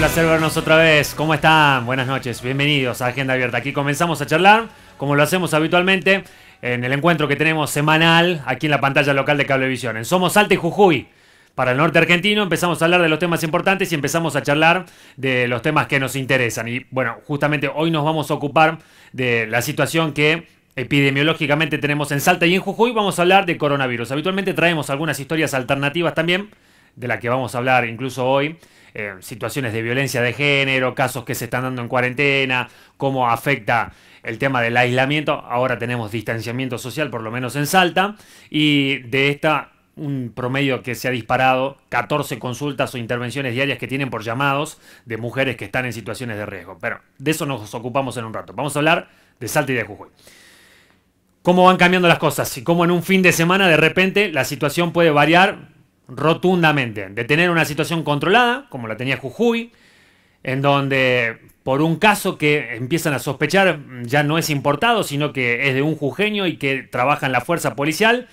placer vernos otra vez. ¿Cómo están? Buenas noches, bienvenidos a Agenda Abierta. Aquí comenzamos a charlar, como lo hacemos habitualmente, en el encuentro que tenemos semanal aquí en la pantalla local de Cablevisión. En Somos Salta y Jujuy, para el norte argentino, empezamos a hablar de los temas importantes y empezamos a charlar de los temas que nos interesan. Y bueno, justamente hoy nos vamos a ocupar de la situación que epidemiológicamente tenemos en Salta y en Jujuy. Vamos a hablar de coronavirus. Habitualmente traemos algunas historias alternativas también, de las que vamos a hablar incluso hoy. Situaciones de violencia de género, casos que se están dando en cuarentena, cómo afecta el tema del aislamiento. Ahora tenemos distanciamiento social, por lo menos en Salta, y de esta un promedio que se ha disparado, 14 consultas o intervenciones diarias que tienen por llamados de mujeres que están en situaciones de riesgo. Pero de eso nos ocupamos en un rato. Vamos a hablar de Salta y de Jujuy. Cómo van cambiando las cosas y cómo en un fin de semana de repente la situación puede variar rotundamente, de tener una situación controlada, como la tenía Jujuy, en donde por un caso que empiezan a sospechar ya no es importado, sino que es de un jujeño y que trabaja en la fuerza policial,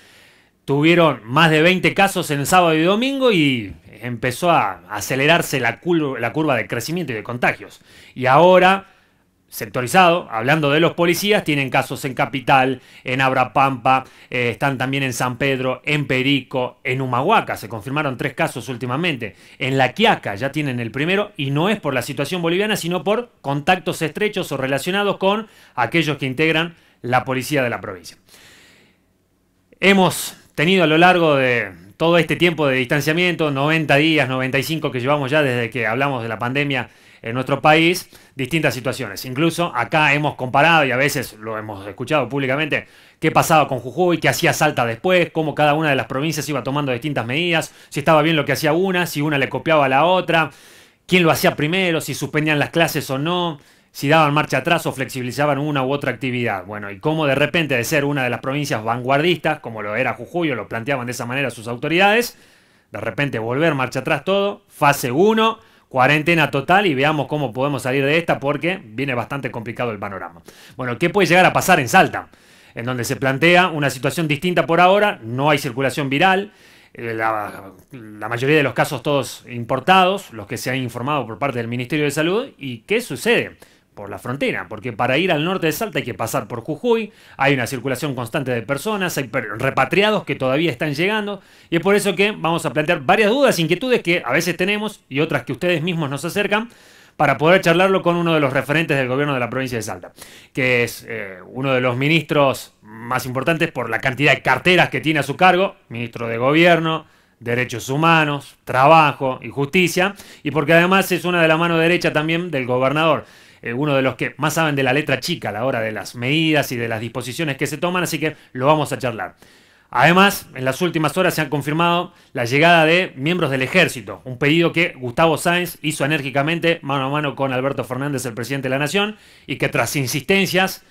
tuvieron más de 20 casos en sábado y domingo y empezó a acelerarse la curva de crecimiento y de contagios. Y ahora, sectorizado, hablando de los policías, tienen casos en Capital, en Abrapampa, están también en San Pedro, en Perico, en Humahuaca, se confirmaron 3 casos últimamente, en La Quiaca ya tienen el primero, y no es por la situación boliviana, sino por contactos estrechos o relacionados con aquellos que integran la policía de la provincia. Hemos tenido a lo largo de todo este tiempo de distanciamiento, 90 días, 95 que llevamos ya desde que hablamos de la pandemia en nuestro país, distintas situaciones. Incluso acá hemos comparado, y a veces lo hemos escuchado públicamente, qué pasaba con Jujuy, qué hacía Salta después, cómo cada una de las provincias iba tomando distintas medidas, si estaba bien lo que hacía una, si una le copiaba a la otra, quién lo hacía primero, si suspendían las clases o no, si daban marcha atrás o flexibilizaban una u otra actividad. Bueno, y cómo de repente de ser una de las provincias vanguardistas, como lo era Jujuy, o lo planteaban de esa manera sus autoridades, de repente volver marcha atrás todo, fase 1, cuarentena total, y veamos cómo podemos salir de esta, porque viene bastante complicado el panorama. Bueno, ¿qué puede llegar a pasar en Salta? En donde se plantea una situación distinta por ahora, no hay circulación viral, la mayoría de los casos todos importados, los que se han informado por parte del Ministerio de Salud. ¿Y qué sucede? Por la frontera, porque para ir al norte de Salta hay que pasar por Jujuy, hay una circulación constante de personas, hay repatriados que todavía están llegando, y es por eso que vamos a plantear varias dudas, inquietudes que a veces tenemos y otras que ustedes mismos nos acercan, para poder charlarlo con uno de los referentes del gobierno de la provincia de Salta, que es uno de los ministros más importantes por la cantidad de carteras que tiene a su cargo, ministro de Gobierno, Derechos Humanos, Trabajo y Justicia, y porque además es una de la mano derecha también del gobernador, uno de los que más saben de la letra chica a la hora de las medidas y de las disposiciones que se toman, así que lo vamos a charlar. Además, en las últimas horas se han confirmado la llegada de miembros del ejército, un pedido que Gustavo Sáenz hizo enérgicamente mano a mano con Alberto Fernández, el presidente de la Nación, y que tras insistencias,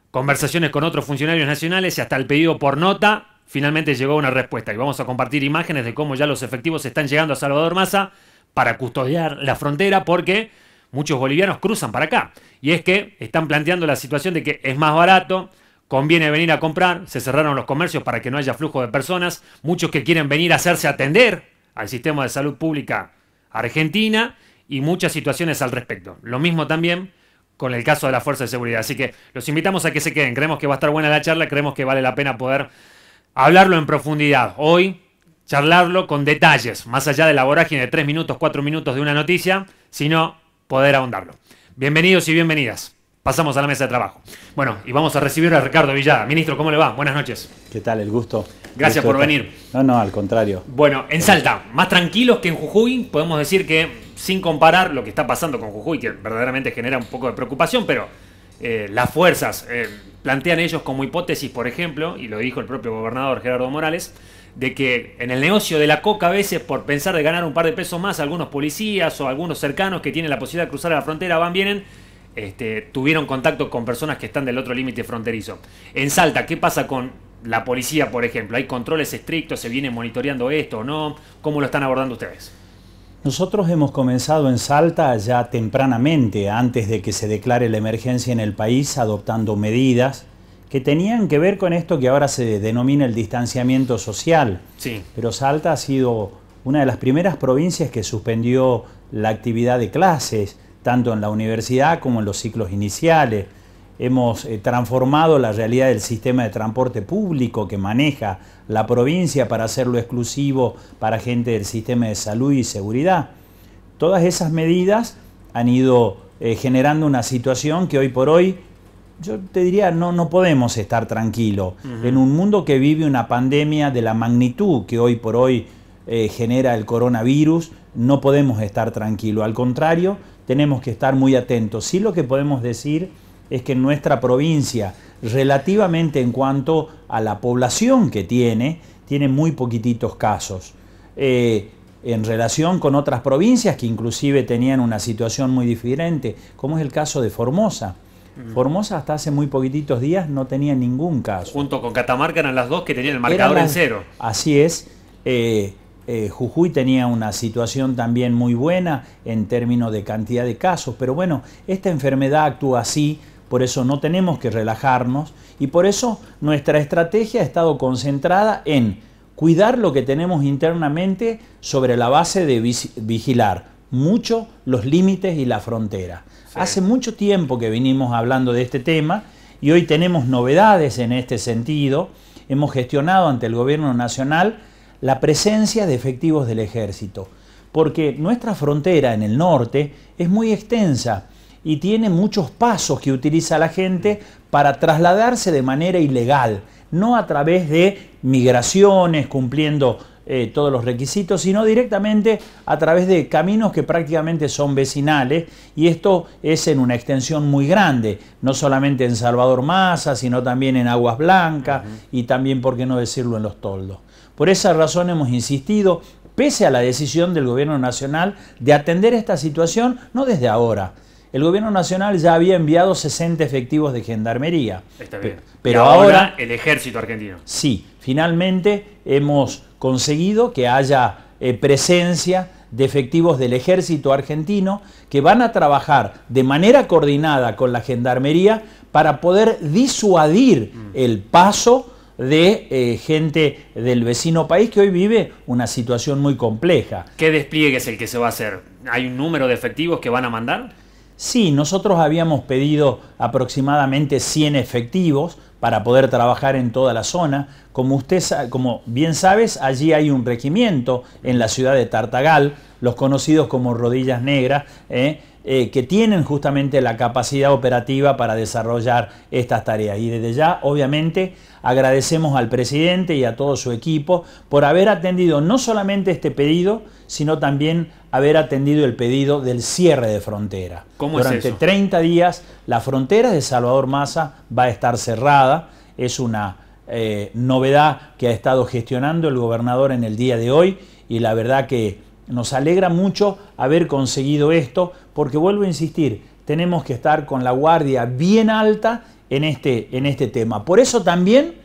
conversaciones con otros funcionarios nacionales y hasta el pedido por nota, finalmente llegó una respuesta. Y vamos a compartir imágenes de cómo ya los efectivos están llegando a Salvador Massa para custodiar la frontera, porque muchos bolivianos cruzan para acá. Y es que están planteando la situación de que es más barato, conviene venir a comprar, se cerraron los comercios para que no haya flujo de personas, muchos que quieren venir a hacerse atender al sistema de salud pública argentina, y muchas situaciones al respecto. Lo mismo también con el caso de la Fuerza de Seguridad. Así que los invitamos a que se queden. Creemos que va a estar buena la charla, creemos que vale la pena poder hablarlo en profundidad. Hoy, charlarlo con detalles, más allá de la vorágine de 3 minutos, 4 minutos de una noticia, sino poder ahondarlo. Bienvenidos y bienvenidas. Pasamos a la mesa de trabajo. Bueno, y vamos a recibir a Ricardo Villada. Ministro, ¿cómo le va? Buenas noches. ¿Qué tal? El gusto. Gracias por venir. No, al contrario. Bueno, en Salta, más tranquilos que en Jujuy. Podemos decir que, sin comparar lo que está pasando con Jujuy, que verdaderamente genera un poco de preocupación, pero las fuerzas plantean ellos como hipótesis, por ejemplo, y lo dijo el propio gobernador Gerardo Morales, de que en el negocio de la coca, a veces por pensar de ganar un par de pesos más, algunos policías o algunos cercanos que tienen la posibilidad de cruzar a la frontera vienen, tuvieron contacto con personas que están del otro límite fronterizo. En Salta, ¿qué pasa con la policía, por ejemplo? ¿Hay controles estrictos? ¿Se viene monitoreando esto o no? ¿Cómo lo están abordando ustedes? Nosotros hemos comenzado en Salta ya tempranamente, antes de que se declare la emergencia en el país, adoptando medidas que tenían que ver con esto que ahora se denomina el distanciamiento social. Sí. Pero Salta ha sido una de las primeras provincias que suspendió la actividad de clases, tanto en la universidad como en los ciclos iniciales. Hemos transformado la realidad del sistema de transporte público que maneja la provincia para hacerlo exclusivo para gente del sistema de salud y seguridad. Todas esas medidas han ido generando una situación que hoy por hoy, yo te diría, no podemos estar tranquilos. En un mundo que vive una pandemia de la magnitud que hoy por hoy genera el coronavirus, no podemos estar tranquilos. Al contrario, tenemos que estar muy atentos. Sí, lo que podemos decir es que en nuestra provincia, relativamente en cuanto a la población que tiene muy poquititos casos. En relación con otras provincias que inclusive tenían una situación muy diferente, como es el caso de Formosa. Formosa hasta hace muy poquititos días no tenía ningún caso. Junto con Catamarca eran las dos que tenían el marcador en cero. Así es. Jujuy tenía una situación también muy buena en términos de cantidad de casos, pero bueno, esta enfermedad actúa así, por eso no tenemos que relajarnos y por eso nuestra estrategia ha estado concentrada en cuidar lo que tenemos internamente sobre la base de vigilar mucho los límites y la frontera. Sí. Hace mucho tiempo que venimos hablando de este tema y hoy tenemos novedades en este sentido. Hemos gestionado ante el Gobierno Nacional la presencia de efectivos del Ejército, porque nuestra frontera en el norte es muy extensa y tiene muchos pasos que utiliza la gente para trasladarse de manera ilegal, no a través de migraciones cumpliendo todos los requisitos, sino directamente a través de caminos que prácticamente son vecinales, y esto es en una extensión muy grande, no solamente en Salvador Maza, sino también en Aguas Blancas y también, por qué no decirlo, en Los Toldos. Por esa razón hemos insistido, pese a la decisión del Gobierno Nacional de atender esta situación, no desde ahora. El Gobierno Nacional ya había enviado 60 efectivos de gendarmería. Está bien. Pero y ahora el Ejército argentino. Sí, finalmente hemos conseguido que haya presencia de efectivos del Ejército argentino que van a trabajar de manera coordinada con la Gendarmería para poder disuadir el paso de gente del vecino país que hoy vive una situación muy compleja. ¿Qué despliegue es el que se va a hacer? ¿Hay un número de efectivos que van a mandar? Sí, nosotros habíamos pedido aproximadamente 100 efectivos para poder trabajar en toda la zona. Como bien sabes, allí hay un regimiento en la ciudad de Tartagal, los conocidos como Rodillas Negras, que tienen justamente la capacidad operativa para desarrollar estas tareas. Y desde ya, obviamente, agradecemos al presidente y a todo su equipo por haber atendido no solamente este pedido, sino también haber atendido el pedido del cierre de frontera. ¿Cómo es eso? Durante 30 días la frontera de Salvador Maza va a estar cerrada. Es una novedad que ha estado gestionando el gobernador en el día de hoy y la verdad que nos alegra mucho haber conseguido esto, porque vuelvo a insistir, tenemos que estar con la guardia bien alta en este tema. Por eso también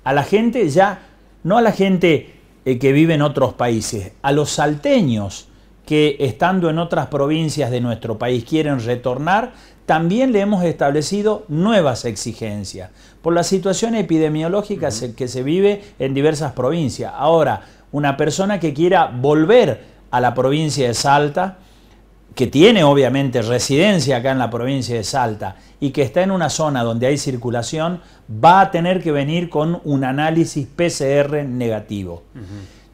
a la gente, ya no a la gente que vive en otros países, a los salteños que estando en otras provincias de nuestro país quieren retornar, también le hemos establecido nuevas exigencias por la situación epidemiológica que se vive en diversas provincias. Ahora, una persona que quiera volver a la provincia de Salta, que tiene obviamente residencia acá en la provincia de Salta y que está en una zona donde hay circulación, va a tener que venir con un análisis PCR negativo.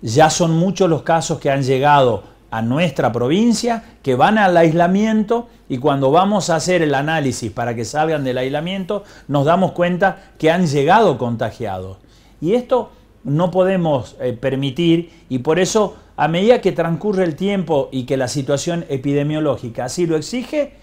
Ya son muchos los casos que han llegado a nuestra provincia, que van al aislamiento y cuando vamos a hacer el análisis para que salgan del aislamiento, nos damos cuenta que han llegado contagiados. Y esto no podemos permitir, y por eso a medida que transcurre el tiempo y que la situación epidemiológica así lo exige,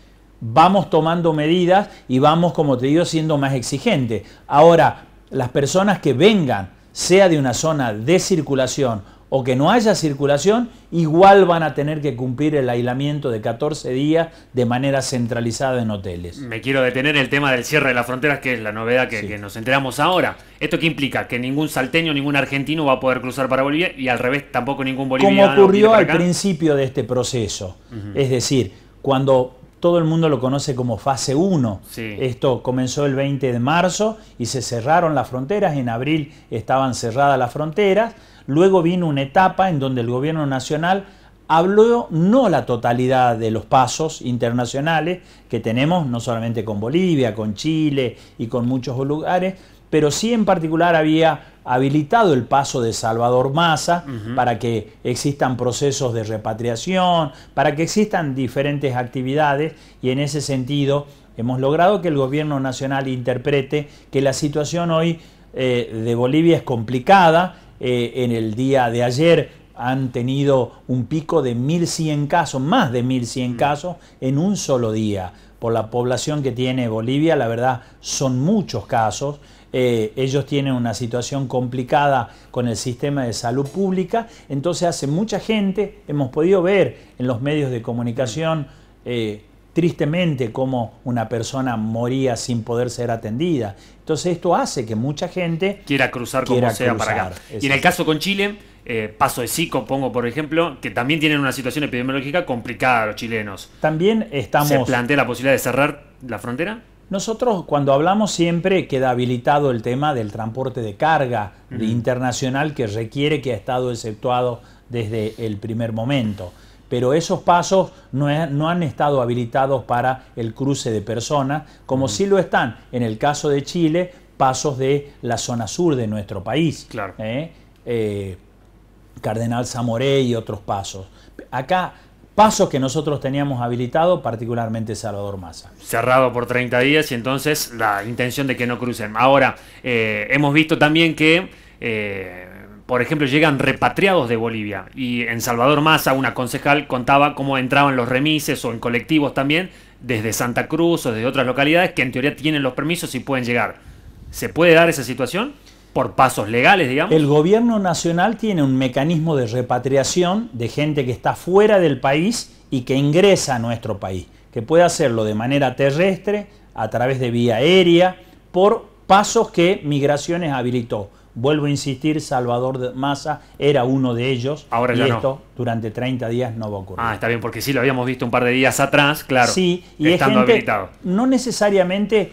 vamos tomando medidas y vamos, como te digo, siendo más exigentes. Ahora, las personas que vengan, sea de una zona de circulación o que no haya circulación, igual van a tener que cumplir el aislamiento de 14 días de manera centralizada en hoteles. Me quiero detener en el tema del cierre de las fronteras, que es la novedad que nos enteramos ahora. ¿Esto qué implica? Que ningún salteño, ningún argentino va a poder cruzar para Bolivia y al revés tampoco ningún boliviano. Como ocurrió al principio de este proceso. Es decir, cuando todo el mundo lo conoce como fase 1. Sí. Esto comenzó el 20 de marzo y se cerraron las fronteras. En abril estaban cerradas las fronteras. Luego vino una etapa en donde el gobierno nacional habló no la totalidad de los pasos internacionales que tenemos, no solamente con Bolivia, con Chile y con muchos lugares, pero sí en particular había habilitado el paso de Salvador Massa para que existan procesos de repatriación, para que existan diferentes actividades, y en ese sentido hemos logrado que el gobierno nacional interprete que la situación hoy de Bolivia es complicada. En el día de ayer han tenido un pico de 1.100 casos, más de 1.100 casos en un solo día. Por la población que tiene Bolivia, la verdad son muchos casos. Ellos tienen una situación complicada con el sistema de salud pública, entonces hace mucha gente, hemos podido ver en los medios de comunicación tristemente cómo una persona moría sin poder ser atendida. Entonces esto hace que mucha gente quiera cruzar como sea para acá. Y en el caso con Chile, Paso de Sico, pongo por ejemplo, que también tienen una situación epidemiológica complicada los chilenos. También estamos... ¿Se plantea la posibilidad de cerrar la frontera? Nosotros cuando hablamos siempre queda habilitado el tema del transporte de carga internacional, que requiere que ha estado exceptuado desde el primer momento. Pero esos pasos no han estado habilitados para el cruce de personas, como sí lo están en el caso de Chile, pasos de la zona sur de nuestro país. Claro. Cardenal Zamoré y otros pasos. Acá, pasos que nosotros teníamos habilitados, particularmente Salvador Massa. Cerrado por 30 días y entonces la intención de que no crucen. Ahora, hemos visto también que, por ejemplo, llegan repatriados de Bolivia. Y en Salvador Massa, una concejal contaba cómo entraban los remises o en colectivos también, desde Santa Cruz o desde otras localidades, que en teoría tienen los permisos y pueden llegar. ¿Se puede dar esa situación? Por pasos legales, digamos. El gobierno nacional tiene un mecanismo de repatriación de gente que está fuera del país y que ingresa a nuestro país, que puede hacerlo de manera terrestre, a través de vía aérea, por pasos que Migraciones habilitó. Vuelvo a insistir, Salvador Massa era uno de ellos. Ahora ya y esto no. Durante 30 días no va a ocurrir. Ah, está bien, porque sí lo habíamos visto un par de días atrás, claro. Sí, y estando es gente, habilitado. no necesariamente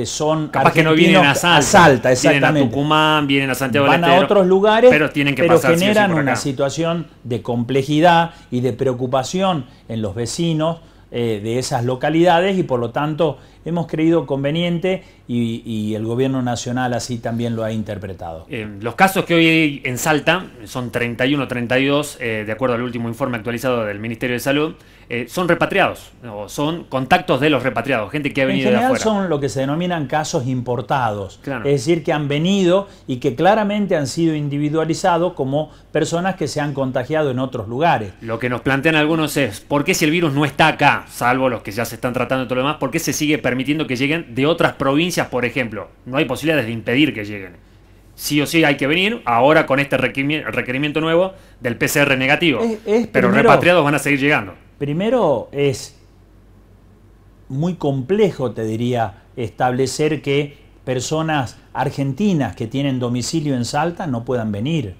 son capaz que no vienen a Salta, exactamente. Vienen a Tucumán, vienen a Santiago del Van Estero, a otros lugares, pero tienen que pasar generan sí o sí por una acá. situación de complejidad y de preocupación en los vecinos de esas localidades, y por lo tanto hemos creído conveniente y el gobierno nacional así también lo ha interpretado. Los casos que hoy hay en Salta son 31, 32, de acuerdo al último informe actualizado del Ministerio de Salud, son repatriados, o son contactos de los repatriados, gente que ha venido de afuera. En afuera. general son lo que se denominan casos importados, claro. Es decir, que han venido y que claramente han sido individualizados como personas que se han contagiado en otros lugares. Lo que nos plantean algunos es, ¿por qué si el virus no está acá, salvo los que ya se están tratando y todo lo demás, por qué se sigue permitiendo que lleguen de otras provincias, por ejemplo? No hay posibilidades de impedir que lleguen. Sí o sí hay que venir, ahora con este requerimiento nuevo del PCR negativo. Pero repatriados van a seguir llegando. Primero es muy complejo, te diría, establecer que personas argentinas que tienen domicilio en Salta no puedan venir.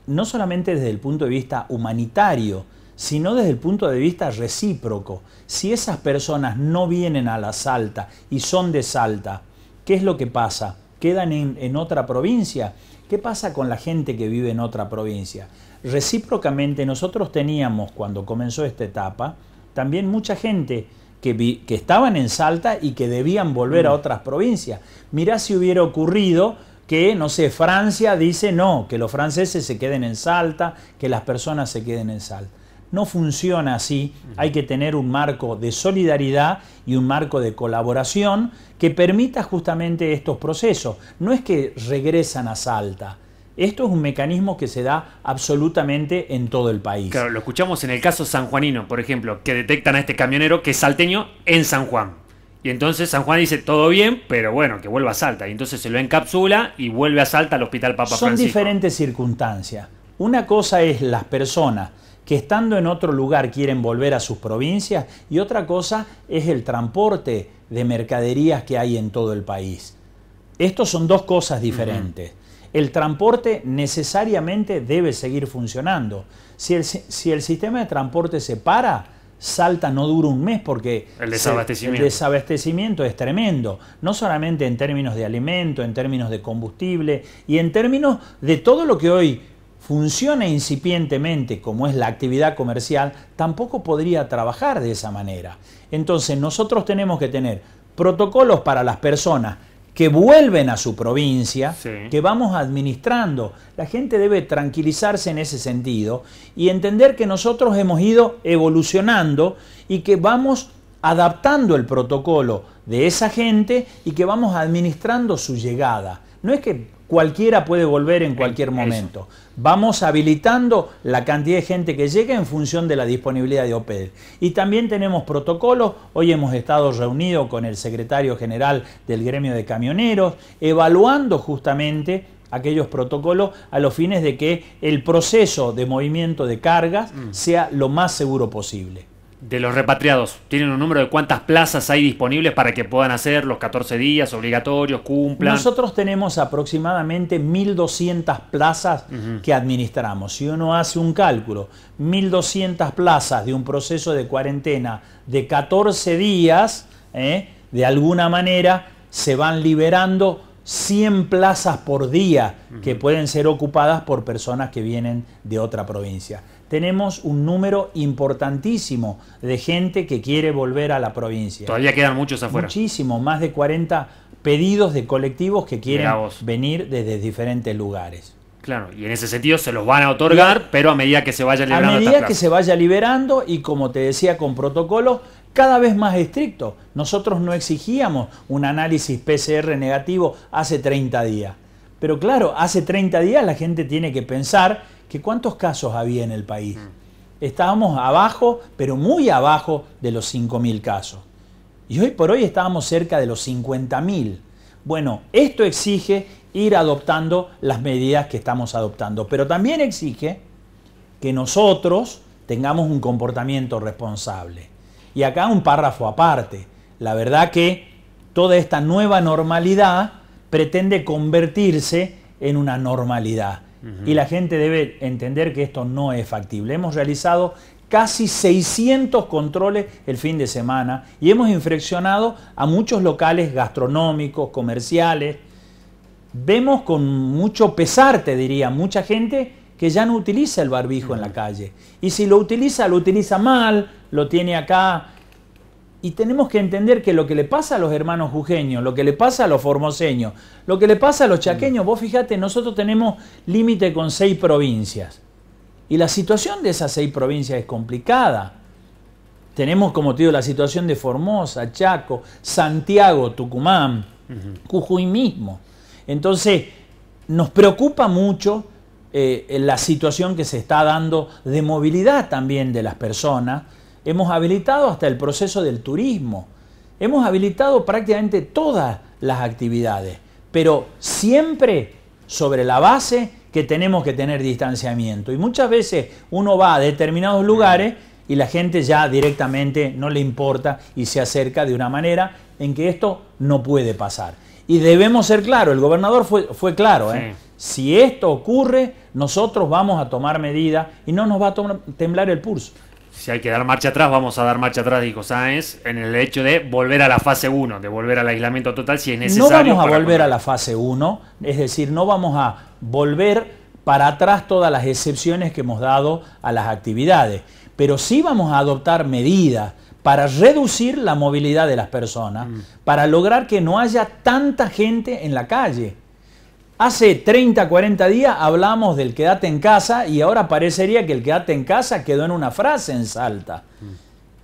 No solamente desde el punto de vista humanitario, sino desde el punto de vista recíproco. Si esas personas no vienen a la Salta y son de Salta, ¿qué es lo que pasa? ¿Quedan en otra provincia? ¿Qué pasa con la gente que vive en otra provincia? Recíprocamente nosotros teníamos, cuando comenzó esta etapa, también mucha gente que estaban en Salta y que debían volver a otras provincias. Mirá si hubiera ocurrido que, no sé, Francia dice no, que los franceses se queden en Salta, que las personas se queden en Salta. No funciona así, hay que tener un marco de solidaridad y un marco de colaboración que permita justamente estos procesos. No es que regresan a Salta, esto es un mecanismo que se da absolutamente en todo el país. Claro, lo escuchamos en el caso sanjuanino, por ejemplo, que detectan a este camionero que es salteño en San Juan. Y entonces San Juan dice, todo bien, pero bueno, que vuelva a Salta. Y entonces se lo encapsula y vuelve a Salta al Hospital Papa Francisco. Son diferentes circunstancias. Una cosa es las personas que estando en otro lugar quieren volver a sus provincias, y otra cosa es el transporte de mercaderías que hay en todo el país. Estos son dos cosas diferentes. El transporte necesariamente debe seguir funcionando. Si el sistema de transporte se para, Salta no dura un mes porque el desabastecimiento es tremendo, no solamente en términos de alimento, en términos de combustible y en términos de todo lo que hoy funciona incipientemente, como es la actividad comercial, tampoco podría trabajar de esa manera. Entonces nosotros tenemos que tener protocolos para las personas que vuelven a su provincia, sí, que vamos administrando. La gente debe tranquilizarse en ese sentido y entender que nosotros hemos ido evolucionando y que vamos adaptando el protocolo de esa gente y que vamos administrando su llegada. No es que cualquiera puede volver en cualquier momento. Vamos habilitando la cantidad de gente que llega en función de la disponibilidad de OPED. Y también tenemos protocolos. Hoy hemos estado reunidos con el secretario general del gremio de camioneros, evaluando justamente aquellos protocolos a los fines de que el proceso de movimiento de cargas sea lo más seguro posible. De los repatriados, ¿tienen un número de cuántas plazas hay disponibles para que puedan hacer los 14 días obligatorios, cumplan? Nosotros tenemos aproximadamente 1.200 plazas que administramos. Si uno hace un cálculo, 1.200 plazas de un proceso de cuarentena de 14 días, de alguna manera se van liberando 100 plazas por día que pueden ser ocupadas por personas que vienen de otra provincia. Tenemos un número importantísimo de gente que quiere volver a la provincia. Todavía quedan muchos afuera. Muchísimo, más de 40 pedidos de colectivos que quieren venir desde diferentes lugares. Claro, y en ese sentido se los van a otorgar, pero a medida que se vaya liberando. A medida que se vaya liberando y, como te decía, con protocolos cada vez más estrictos. Nosotros no exigíamos un análisis PCR negativo hace 30 días. Pero claro, hace 30 días la gente tiene que pensar que cuántos casos había en el país. Estábamos abajo, pero muy abajo de los 5.000 casos. Y hoy por hoy estábamos cerca de los 50.000. Bueno, esto exige ir adoptando las medidas que estamos adoptando, pero también exige que nosotros tengamos un comportamiento responsable. Y acá un párrafo aparte. La verdad que toda esta nueva normalidad pretende convertirse en una normalidad. Y la gente debe entender que esto no es factible. Hemos realizado casi 600 controles el fin de semana y hemos inspeccionado a muchos locales gastronómicos, comerciales. Vemos con mucho pesar, te diría, mucha gente que ya no utiliza el barbijo en la calle. Y si lo utiliza mal, lo tiene acá. Y tenemos que entender que lo que le pasa a los hermanos jujeños, lo que le pasa a los formoseños, lo que le pasa a los chaqueños, vos fíjate, nosotros tenemos límite con 6 provincias. Y la situación de esas 6 provincias es complicada. Tenemos, como te digo, la situación de Formosa, Chaco, Santiago, Tucumán, Jujuy mismo. Entonces, nos preocupa mucho la situación que se está dando de movilidad también de las personas. Hemos habilitado hasta el proceso del turismo. Hemos habilitado prácticamente todas las actividades, pero siempre sobre la base que tenemos que tener distanciamiento. Y muchas veces uno va a determinados lugares y la gente ya directamente no le importa y se acerca de una manera en que esto no puede pasar. Y debemos ser claros, el gobernador fue claro, sí. Si esto ocurre, nosotros vamos a tomar medidas y no nos va a temblar el pulso. Si hay que dar marcha atrás, vamos a dar marcha atrás, dijo Sáenz, en el hecho de volver a la fase 1, de volver al aislamiento total si es necesario. No vamos a volver a la fase 1, es decir, no vamos a volver para atrás todas las excepciones que hemos dado a las actividades, pero sí vamos a adoptar medidas para reducir la movilidad de las personas, para lograr que no haya tanta gente en la calle. Hace 30, 40 días hablamos del quédate en casa y ahora parecería que el quédate en casa quedó en una frase en Salta.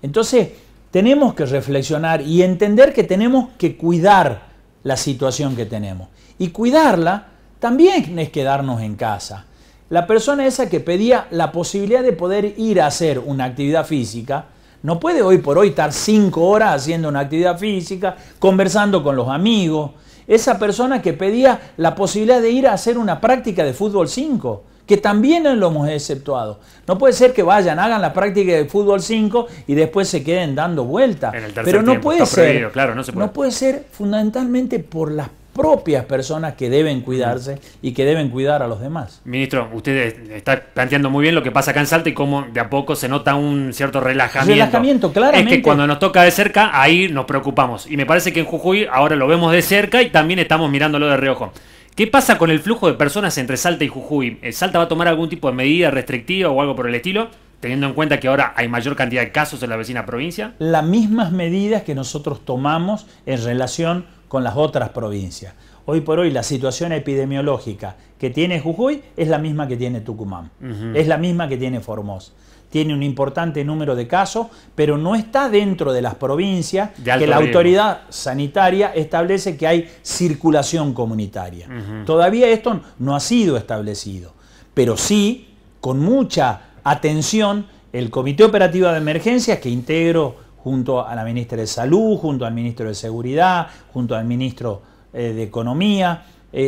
Entonces, tenemos que reflexionar y entender que tenemos que cuidar la situación que tenemos. Y cuidarla también es quedarnos en casa. La persona esa que pedía la posibilidad de poder ir a hacer una actividad física, no puede hoy por hoy estar 5 horas haciendo una actividad física, conversando con los amigos. Esa persona que pedía la posibilidad de ir a hacer una práctica de fútbol 5, que también lo hemos exceptuado. No puede ser que vayan, hagan la práctica de fútbol 5 y después se queden dando vueltas. Pero no puede ser, claro, no puede ser fundamentalmente por las propias personas que deben cuidarse y que deben cuidar a los demás. Ministro, usted está planteando muy bien lo que pasa acá en Salta y cómo de a poco se nota un cierto relajamiento. Relajamiento, claramente. Es que cuando nos toca de cerca, ahí nos preocupamos. Y me parece que en Jujuy ahora lo vemos de cerca y también estamos mirándolo de reojo. ¿Qué pasa con el flujo de personas entre Salta y Jujuy? ¿Salta va a tomar algún tipo de medida restrictiva o algo por el estilo, teniendo en cuenta que ahora hay mayor cantidad de casos en la vecina provincia? Las mismas medidas que nosotros tomamos en relación con las otras provincias. Hoy por hoy la situación epidemiológica que tiene Jujuy es la misma que tiene Tucumán, es la misma que tiene Formosa. Tiene un importante número de casos, pero no está dentro de las provincias que la autoridad sanitaria establece que hay circulación comunitaria. Todavía esto no ha sido establecido, pero sí, con mucha atención, el Comité Operativo de Emergencias, que integro junto a la ministra de Salud, junto al ministro de Seguridad, junto al ministro de Economía,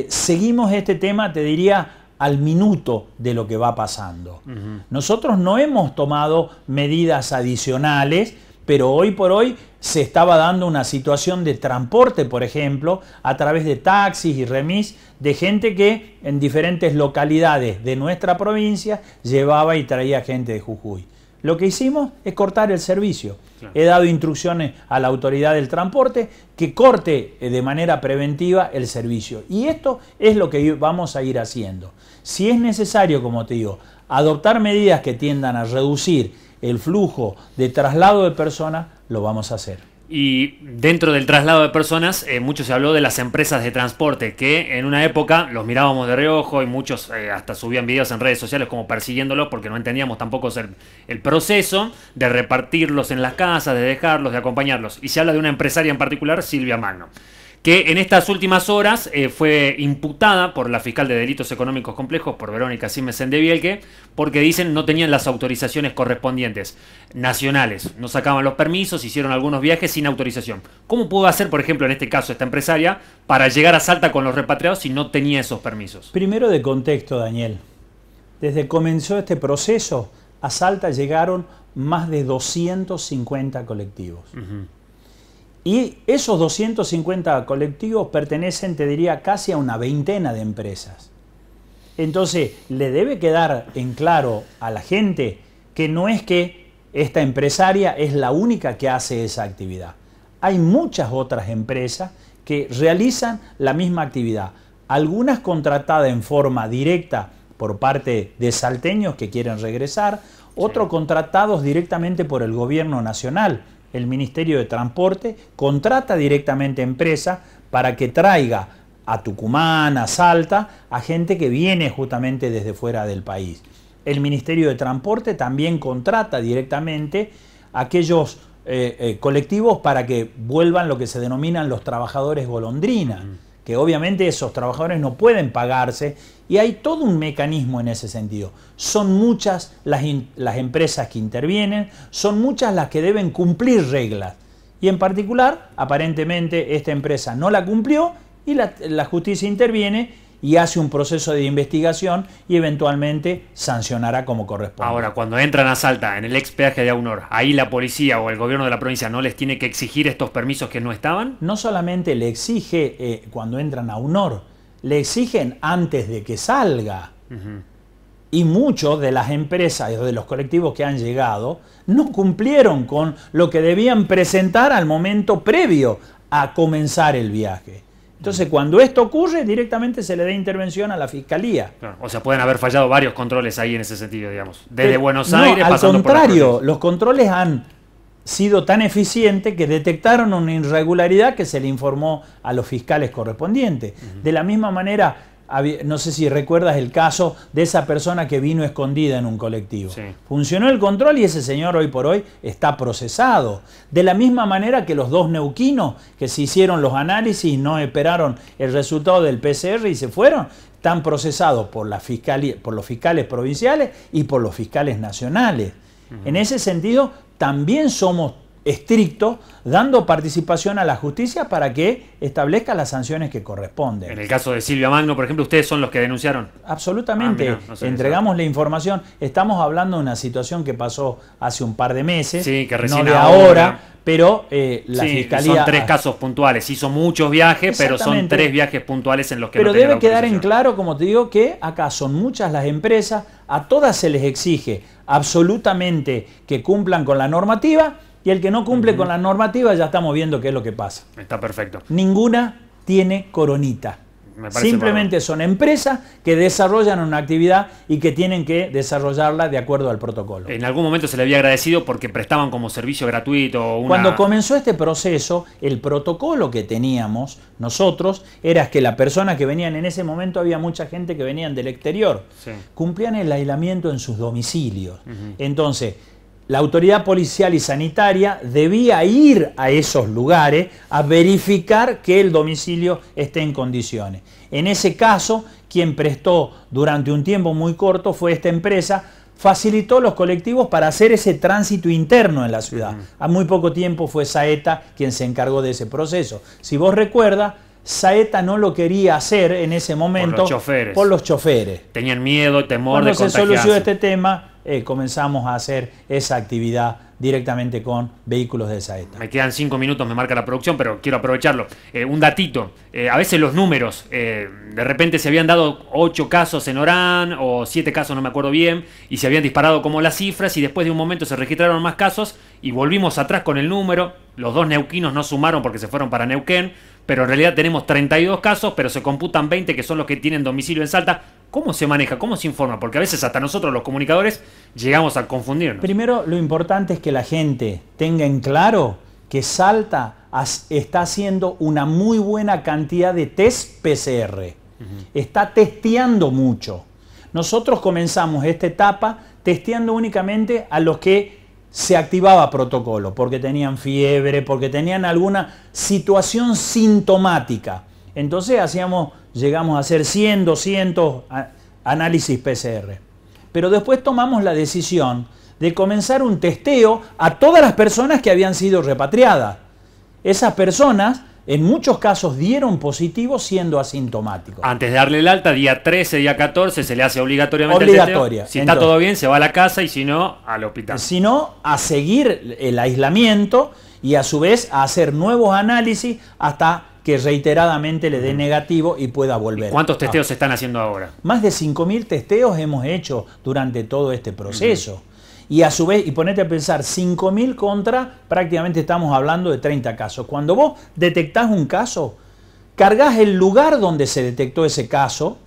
seguimos este tema, te diría, al minuto de lo que va pasando. Nosotros no hemos tomado medidas adicionales, pero hoy por hoy se estaba dando una situación de transporte, por ejemplo, a través de taxis y remis, de gente que en diferentes localidades de nuestra provincia llevaba y traía gente de Jujuy. Lo que hicimos es cortar el servicio. Claro. He dado instrucciones a la autoridad del transporte que corte de manera preventiva el servicio. Y esto es lo que vamos a ir haciendo. Si es necesario, como te digo, adoptar medidas que tiendan a reducir el flujo de traslado de personas, lo vamos a hacer. Y dentro del traslado de personas, mucho se habló de las empresas de transporte, que en una época los mirábamos de reojo y muchos hasta subían videos en redes sociales como persiguiéndolos porque no entendíamos tampoco el proceso de repartirlos en las casas, de dejarlos, de acompañarlos. Y se habla de una empresaria en particular, Silvia Magno, que en estas últimas horas fue imputada por la fiscal de Delitos Económicos Complejos, por Verónica Simes Sendebielke, porque dicen no tenían las autorizaciones correspondientes nacionales. No sacaban los permisos, hicieron algunos viajes sin autorización. ¿Cómo pudo hacer, por ejemplo, en este caso, esta empresaria, para llegar a Salta con los repatriados si no tenía esos permisos? Primero de contexto, Daniel. Desde que comenzó este proceso, a Salta llegaron más de 250 colectivos. Y esos 250 colectivos pertenecen, te diría, casi a una veintena de empresas. Entonces, le debe quedar en claro a la gente que no es que esta empresaria es la única que hace esa actividad. Hay muchas otras empresas que realizan la misma actividad. Algunas contratadas en forma directa por parte de salteños que quieren regresar, otros contratados directamente por el gobierno nacional. El Ministerio de Transporte contrata directamente empresas para que traiga a Tucumán, a Salta, a gente que viene justamente desde fuera del país. El Ministerio de Transporte también contrata directamente a aquellos colectivos para que vuelvan lo que se denominan los trabajadores golondrina, que obviamente esos trabajadores no pueden pagarse y hay todo un mecanismo en ese sentido. Son muchas las empresas que intervienen, son muchas las que deben cumplir reglas y en particular, aparentemente, esta empresa no la cumplió y la justicia interviene y hace un proceso de investigación y eventualmente sancionará como corresponde. Ahora, cuando entran a Salta, en el ex peaje de Aunor, ahí la policía o el gobierno de la provincia no les tiene que exigir estos permisos que no estaban. No solamente le exige cuando entran a Aunor, le exigen antes de que salga. Y muchos de las empresas o de los colectivos que han llegado no cumplieron con lo que debían presentar al momento previo a comenzar el viaje. Entonces, cuando esto ocurre, directamente se le da intervención a la Fiscalía. Claro, o sea, pueden haber fallado varios controles ahí en ese sentido, digamos. Desde Buenos Aires, al pasando contrario, por los controles han sido tan eficientes que detectaron una irregularidad que se le informó a los fiscales correspondientes. De la misma manera, no sé si recuerdas el caso de esa persona que vino escondida en un colectivo. Sí. Funcionó el control y ese señor hoy por hoy está procesado. De la misma manera que los dos neuquinos que se hicieron los análisis y no esperaron el resultado del PCR y se fueron, están procesados por la fiscalía, por los fiscales provinciales y por los fiscales nacionales. En ese sentido, también somos estricto, dando participación a la justicia para que establezca las sanciones que corresponden. En el caso de Silvia Magno, por ejemplo, ¿ustedes son los que denunciaron? Absolutamente. Mirá, no sé entregamos eso. la información. Estamos hablando de una situación que pasó hace un par de meses, Sí, que recién no de ahora, ahora, pero la sí, Fiscalía... son 3 casos puntuales. Hizo muchos viajes, pero son Exactamente. 3 viajes puntuales en los que Pero no tenía debe la quedar en autorización. claro, como te digo, que acá son muchas las empresas, a todas se les exige absolutamente que cumplan con la normativa, y el que no cumple con la normativa ya estamos viendo qué es lo que pasa. Está perfecto. Ninguna tiene coronita. Me parece Simplemente son empresas que desarrollan una actividad y que tienen que desarrollarla de acuerdo al protocolo. En algún momento se le había agradecido porque prestaban como servicio gratuito una... Cuando comenzó este proceso, el protocolo que teníamos nosotros era que la persona que venían en ese momento, había mucha gente que venían del exterior, Sí. cumplían el aislamiento en sus domicilios. Entonces, la autoridad policial y sanitaria debía ir a esos lugares a verificar que el domicilio esté en condiciones. En ese caso, quien prestó durante un tiempo muy corto fue esta empresa, facilitó los colectivos para hacer ese tránsito interno en la ciudad. A muy poco tiempo fue Saeta quien se encargó de ese proceso. Si vos recuerdas, Saeta no lo quería hacer en ese momento por los choferes. Tenían miedo, temor Cuando de se contagiarse. solucionó este tema, comenzamos a hacer esa actividad directamente con vehículos de Saeta. Me quedan 5 minutos, me marca la producción, pero quiero aprovecharlo. Un datito, a veces los números, de repente se habían dado 8 casos en Orán o 7 casos, no me acuerdo bien, y se habían disparado como las cifras y después de un momento se registraron más casos y volvimos atrás con el número. Los 2 neuquinos no sumaron porque se fueron para Neuquén, pero en realidad tenemos 32 casos, pero se computan 20 que son los que tienen domicilio en Salta. ¿Cómo se maneja? ¿Cómo se informa? Porque a veces hasta nosotros los comunicadores llegamos a confundirnos. Primero, lo importante es que la gente tenga en claro que Salta está haciendo una muy buena cantidad de test PCR. Está testeando mucho. Nosotros comenzamos esta etapa testeando únicamente a los que se activaba protocolo, porque tenían fiebre, porque tenían alguna situación sintomática. Entonces llegamos a hacer 100, 200 análisis PCR. Pero después tomamos la decisión de comenzar un testeo a todas las personas que habían sido repatriadas. Esas personas, en muchos casos, dieron positivo siendo asintomáticos. Antes de darle el alta, día 13, día 14, se le hace obligatoriamente Obligatoria. el testeo. Si está todo bien, se va a la casa y si no, al hospital. Si no, a seguir el aislamiento y a su vez a hacer nuevos análisis hasta que reiteradamente le dé negativo y pueda volver. ¿Cuántos testeos se están haciendo ahora? Más de 5.000 testeos hemos hecho durante todo este proceso. Y a su vez, y ponete a pensar, 5.000 contra, prácticamente estamos hablando de 30 casos. Cuando vos detectás un caso, cargas el lugar donde se detectó ese caso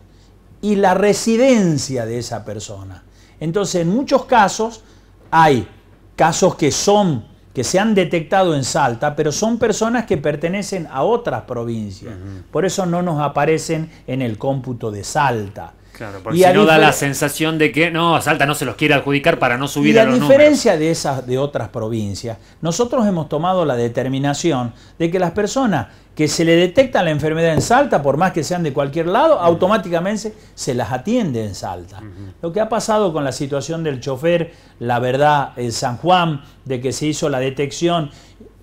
y la residencia de esa persona. Entonces, en muchos casos, hay casos que se han detectado en Salta, pero son personas que pertenecen a otras provincias. Por eso no nos aparecen en el cómputo de Salta. Claro, porque si no da la sensación de que no, Salta no se los quiere adjudicar para no subir a los números. Y a diferencia de otras provincias, nosotros hemos tomado la determinación de que las personas que se le detecta la enfermedad en Salta, por más que sean de cualquier lado, automáticamente se las atiende en Salta. Lo que ha pasado con la situación del chofer, la verdad, en San Juan, de que se hizo la detección,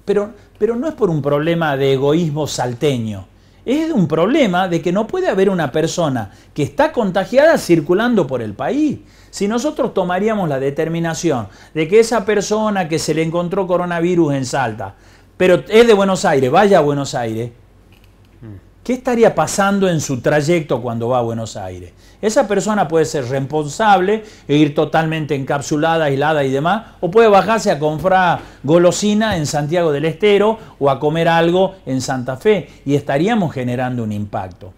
pero no es por un problema de egoísmo salteño. Es un problema de que no puede haber una persona que está contagiada circulando por el país. Si nosotros tomaríamos la determinación de que esa persona que se le encontró coronavirus en Salta, pero es de Buenos Aires, vaya a Buenos Aires, ¿qué estaría pasando en su trayecto cuando va a Buenos Aires? Esa persona puede ser responsable e ir totalmente encapsulada, aislada y demás, o puede bajarse a comprar golosina en Santiago del Estero o a comer algo en Santa Fe y estaríamos generando un impacto.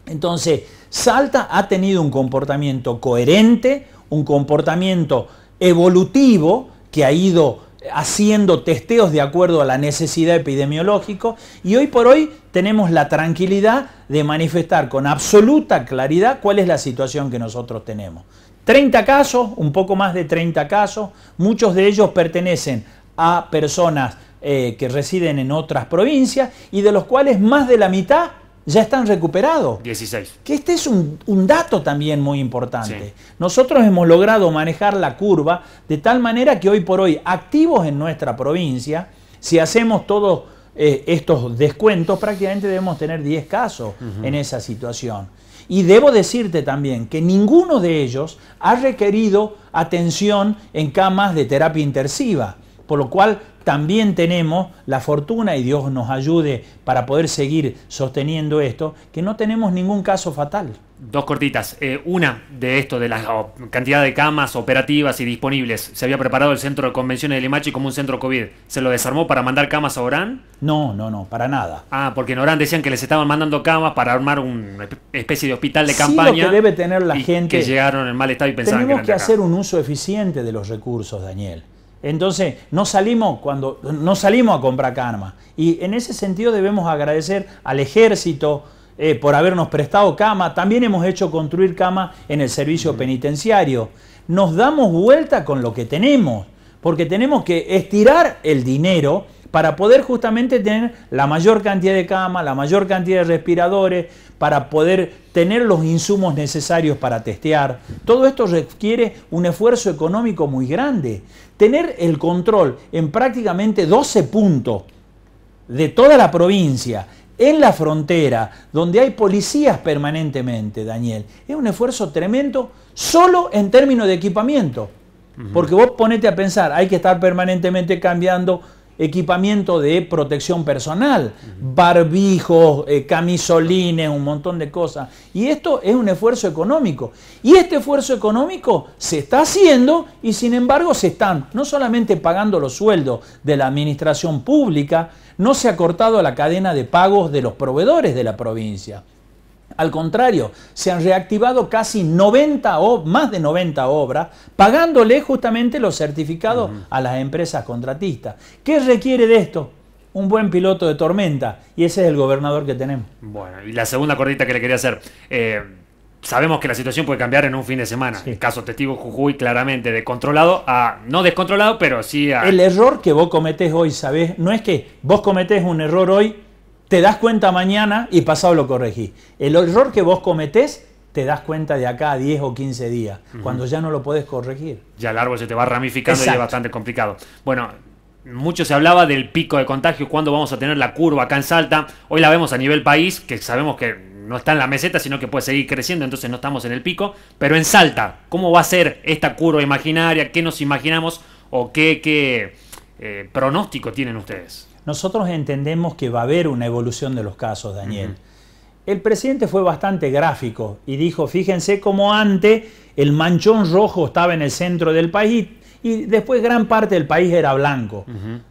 Entonces, Salta ha tenido un comportamiento coherente, un comportamiento evolutivo que ha ido haciendo testeos de acuerdo a la necesidad epidemiológica y hoy por hoy tenemos la tranquilidad de manifestar con absoluta claridad cuál es la situación que nosotros tenemos. 30 casos, un poco más de 30 casos, muchos de ellos pertenecen a personas que residen en otras provincias y de los cuales más de la mitad ya están recuperados. 16. Que este es un dato también muy importante. Sí. Nosotros hemos logrado manejar la curva de tal manera que hoy por hoy, activos en nuestra provincia, si hacemos todos estos descuentos, prácticamente debemos tener 10 casos en esa situación. Y debo decirte también que ninguno de ellos ha requerido atención en camas de terapia intensiva, por lo cual también tenemos la fortuna, y Dios nos ayude para poder seguir sosteniendo esto, que no tenemos ningún caso fatal. Dos cortitas. Una de esto, de la cantidad de camas operativas y disponibles. ¿Se había preparado el centro de convenciones de Limache como un centro COVID? ¿Se lo desarmó para mandar camas a Orán? No, para nada. Ah, porque en Orán decían que les estaban mandando camas para armar una especie de hospital de Sí, campaña. lo que debe tener la gente. Que llegaron en mal estado y pensaban tenemos que eran de acá. hacer un uso eficiente de los recursos, Daniel. Entonces, no salimos a comprar camas. Y en ese sentido debemos agradecer al Ejército por habernos prestado cama. También hemos hecho construir camas en el servicio penitenciario. Nos damos vuelta con lo que tenemos, porque tenemos que estirar el dinero para poder justamente tener la mayor cantidad de camas, la mayor cantidad de respiradores, para poder tener los insumos necesarios para testear. Todo esto requiere un esfuerzo económico muy grande. Tener el control en prácticamente 12 puntos de toda la provincia, en la frontera, donde hay policías permanentemente, Daniel, es un esfuerzo tremendo solo en términos de equipamiento. Porque vos ponete a pensar, hay que estar permanentemente cambiando equipamiento de protección personal, barbijos, camisolines, un montón de cosas. Y esto es un esfuerzo económico. Y este esfuerzo económico se está haciendo y sin embargo se están no solamente pagando los sueldos de la administración pública, no se ha cortado la cadena de pagos de los proveedores de la provincia. Al contrario, se han reactivado casi más de 90 obras, pagándole justamente los certificados a las empresas contratistas. ¿Qué requiere de esto? Un buen piloto de tormenta, y ese es el gobernador que tenemos. Bueno, y la segunda cortita que le quería hacer. Sabemos que la situación puede cambiar en un fin de semana. Sí. El caso testigo Jujuy, claramente de controlado a no descontrolado, pero sí a... El error que vos cometés hoy, ¿sabés? No es que vos cometés un error hoy, te das cuenta mañana y pasado lo corregís. El error que vos cometés, te das cuenta de acá a 10 o 15 días, cuando ya no lo podés corregir. Ya el árbol se te va ramificando. Exacto. Y es bastante complicado. Bueno, mucho se hablaba del pico de contagios, cuándo vamos a tener la curva acá en Salta. Hoy la vemos a nivel país, que sabemos que no está en la meseta, sino que puede seguir creciendo, entonces no estamos en el pico. Pero en Salta, ¿cómo va a ser esta curva imaginaria? ¿Qué nos imaginamos o qué pronóstico tienen ustedes? Nosotros entendemos que va a haber una evolución de los casos, Daniel. El presidente fue bastante gráfico y dijo, fíjense cómo antes el manchón rojo estaba en el centro del país y después gran parte del país era blanco.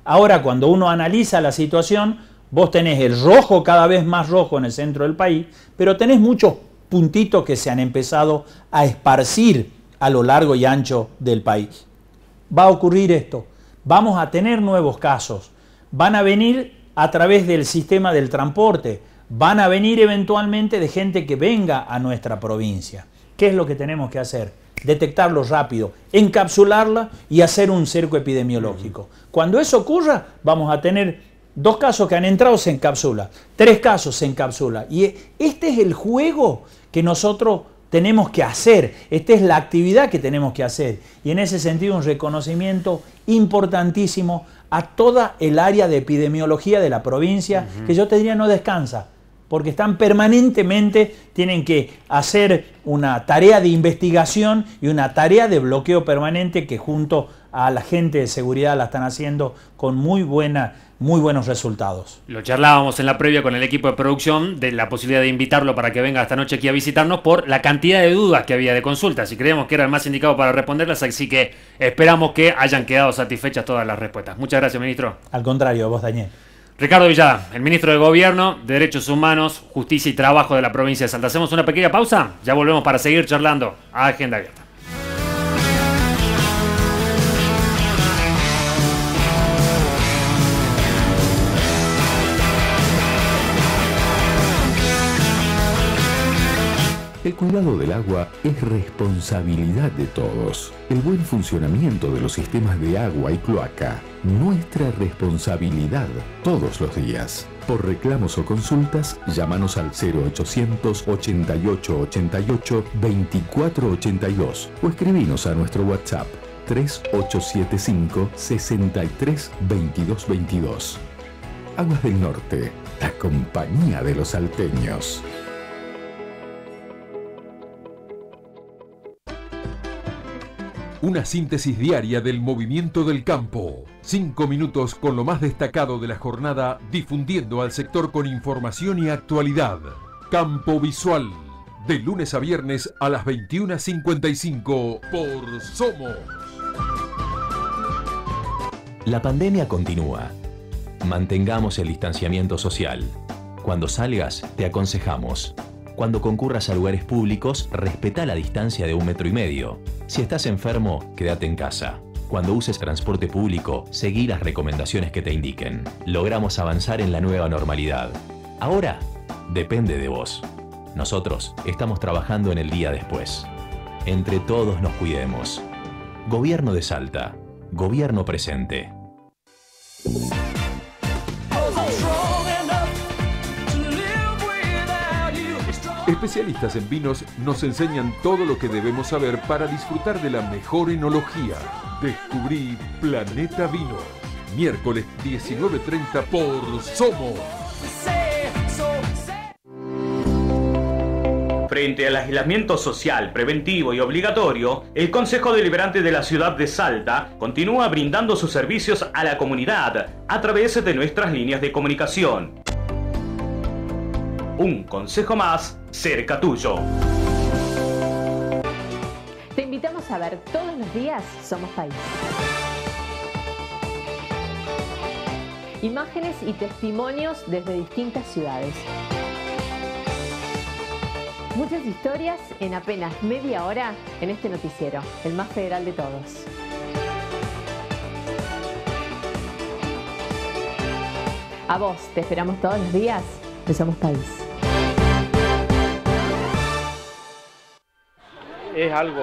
Ahora, cuando uno analiza la situación, vos tenés el rojo cada vez más rojo en el centro del país, pero tenés muchos puntitos que se han empezado a esparcir a lo largo y ancho del país. Va a ocurrir esto. Vamos a tener nuevos casos. Van a venir a través del sistema del transporte, van a venir eventualmente de gente que venga a nuestra provincia. ¿Qué es lo que tenemos que hacer? Detectarlo rápido, encapsularla y hacer un cerco epidemiológico. Cuando eso ocurra, vamos a tener 2 casos que han entrado, se encapsula, 3 casos se encapsula. Y este es el juego que nosotros tenemos que hacer, esta es la actividad que tenemos que hacer. Y en ese sentido un reconocimiento importantísimo a toda el área de epidemiología de la provincia, que yo te diría no descansa, porque están permanentemente, tienen que hacer una tarea de investigación y una tarea de bloqueo permanente que junto a la gente de seguridad la están haciendo con muy buenos resultados. Lo charlábamos en la previa con el equipo de producción de la posibilidad de invitarlo para que venga esta noche aquí a visitarnos por la cantidad de dudas que había de consultas y creíamos que era el más indicado para responderlas, así que esperamos que hayan quedado satisfechas todas las respuestas. Muchas gracias, ministro. Al contrario, a vos, Daniel. Ricardo Villada, el ministro de Gobierno, Derechos Humanos, Justicia y Trabajo de la provincia de Salta. Hacemos una pequeña pausa, ya volvemos para seguir charlando a Agenda Abierta. El cuidado del agua es responsabilidad de todos. El buen funcionamiento de los sistemas de agua y cloaca, nuestra responsabilidad todos los días. Por reclamos o consultas, llámanos al 0800 88 88 24 82 o escribinos a nuestro WhatsApp 3875 63 22 22. Aguas del Norte, la compañía de los salteños. Una síntesis diaria del movimiento del campo. 5 minutos con lo más destacado de la jornada, difundiendo al sector con información y actualidad. Campo Visual, de lunes a viernes a las 21:55 por Somos. La pandemia continúa. Mantengamos el distanciamiento social. Cuando salgas, te aconsejamos. Cuando concurras a lugares públicos, respetá la distancia de 1,5 metros. Si estás enfermo, quédate en casa. Cuando uses transporte público, seguí las recomendaciones que te indiquen. Logramos avanzar en la nueva normalidad. Ahora, depende de vos. Nosotros estamos trabajando en el día después. Entre todos nos cuidemos. Gobierno de Salta. Gobierno presente. Especialistas en vinos nos enseñan todo lo que debemos saber para disfrutar de la mejor enología. Descubrí Planeta Vino. Miércoles 19:30 por Somos. Frente al aislamiento social, preventivo y obligatorio, el Consejo Deliberante de la ciudad de Salta continúa brindando sus servicios a la comunidad a través de nuestras líneas de comunicación. Un consejo más cerca tuyo. Te invitamos a ver todos los días Somos País. Imágenes y testimonios desde distintas ciudades. Muchas historias en apenas media hora en este noticiero, el más federal de todos. A vos, te esperamos todos los días de Somos País. Es algo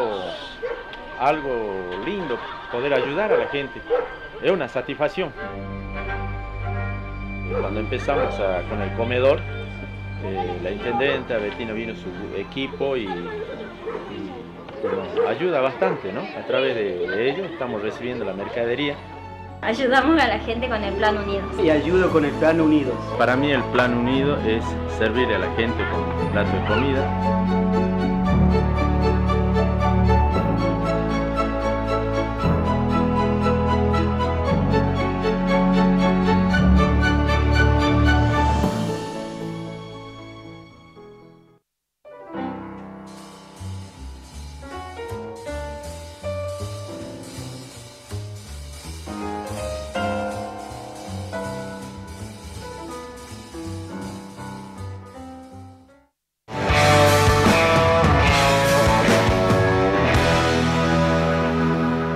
lindo poder ayudar a la gente, es una satisfacción. Cuando empezamos con el comedor, la intendenta Bettina vino su equipo y nos ayuda bastante, ¿no? A través de ellos estamos recibiendo la mercadería. Ayudamos a la gente con el Plan Unidos. Y ayudo con el Plan Unidos. Para mí el Plan Unido es servir a la gente con un plato de comida.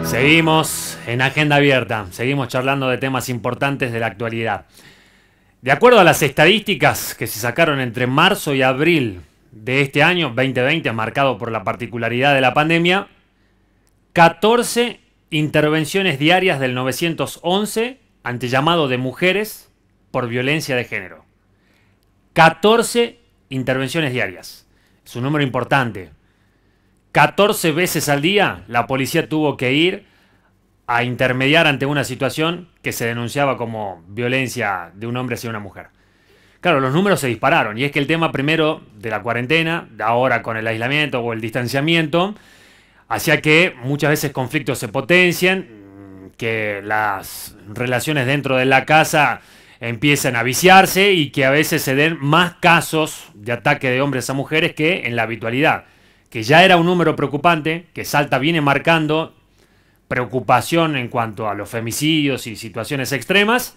Seguimos en Agenda Abierta, seguimos charlando de temas importantes de la actualidad. De acuerdo a las estadísticas que se sacaron entre marzo y abril de este año 2020, marcado por la particularidad de la pandemia, 14 intervenciones diarias del 911 ante llamado de mujeres por violencia de género. 14 intervenciones diarias. Es un número importante. 14 veces al día la policía tuvo que ir a intermediar ante una situación que se denunciaba como violencia de un hombre hacia una mujer. Claro, los números se dispararon, y es que el tema primero de la cuarentena, ahora con el aislamiento o el distanciamiento, hacía que muchas veces conflictos se potencien, que las relaciones dentro de la casa empiecen a viciarse y que a veces se den más casos de ataque de hombres a mujeres que en la habitualidad, que ya era un número preocupante, que Salta viene marcando preocupación en cuanto a los femicidios y situaciones extremas,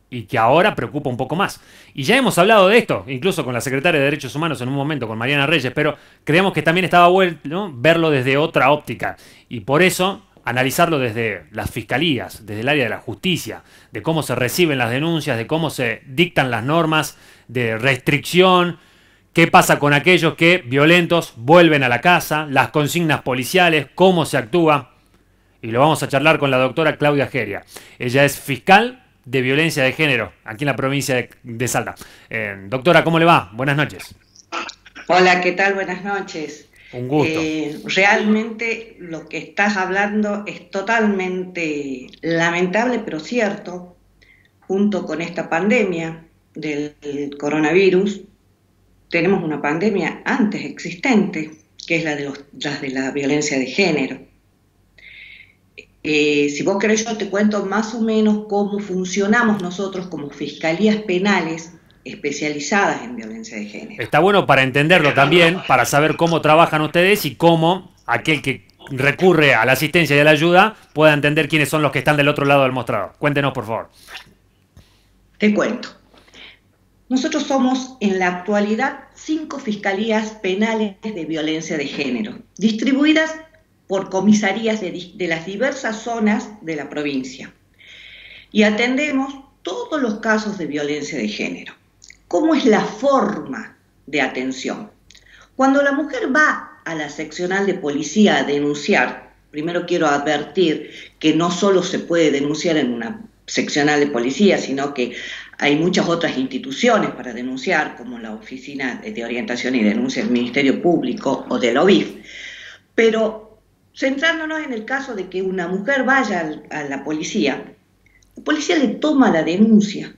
y que ahora preocupa un poco más. Y ya hemos hablado de esto, incluso con la secretaria de Derechos Humanos en un momento, con Mariana Reyes, pero creemos que también estaba bueno, ¿no?, verlo desde otra óptica, y por eso analizarlo desde las fiscalías, desde el área de la justicia, de cómo se reciben las denuncias, de cómo se dictan las normas de restricción, qué pasa con aquellos que violentos vuelven a la casa, las consignas policiales, cómo se actúa. Y lo vamos a charlar con la doctora Claudia Geria. Ella es fiscal de violencia de género aquí en la provincia de Salta. Doctora, ¿cómo le va? Buenas noches. Hola, ¿qué tal? Buenas noches. Un gusto. Realmente lo que estás hablando es totalmente lamentable, pero cierto. Junto con esta pandemia del coronavirus, tenemos una pandemia antes existente, que es la de la violencia de género. Si vos querés, yo te cuento más o menos cómo funcionamos nosotros como fiscalías penales especializadas en violencia de género. Está bueno para entenderlo también, para saber cómo trabajan ustedes y cómo aquel que recurre a la asistencia y a la ayuda pueda entender quiénes son los que están del otro lado del mostrador. Cuéntenos, por favor. Te cuento. Nosotros somos en la actualidad 5 fiscalías penales de violencia de género, distribuidas por comisarías de las diversas zonas de la provincia. Y atendemos todos los casos de violencia de género. ¿Cómo es la forma de atención? Cuando la mujer va a la seccional de policía a denunciar, primero quiero advertir que no solo se puede denunciar en una seccional de policía, sino que hay muchas otras instituciones para denunciar, como la Oficina de Orientación y Denuncia del Ministerio Público o del OBIF. Pero centrándonos en el caso de que una mujer vaya a la policía le toma la denuncia